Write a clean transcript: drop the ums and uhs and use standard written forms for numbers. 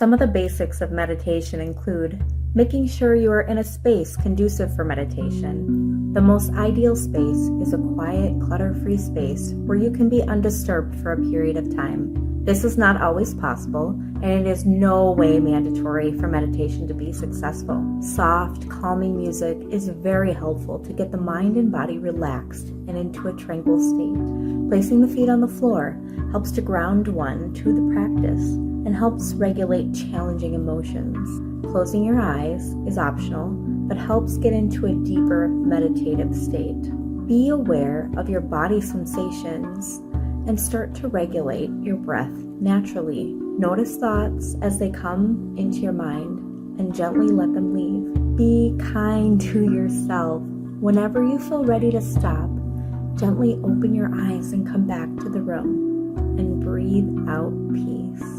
Some of the basics of meditation include making sure you are in a space conducive for meditation. The most ideal space is a quiet, clutter-free space where you can be undisturbed for a period of time. This is not always possible, and it is no way mandatory for meditation to be successful. Soft, calming music is very helpful to get the mind and body relaxed and into a tranquil state. Placing the feet on the floor helps to ground one to the practice and helps regulate challenging emotions. Closing your eyes is optional, but helps get into a deeper meditative state. Be aware of your body sensations and start to regulate your breath naturally. Notice thoughts as they come into your mind and gently let them leave. Be kind to yourself. Whenever you feel ready to stop, gently open your eyes and come back to the room and breathe out peace.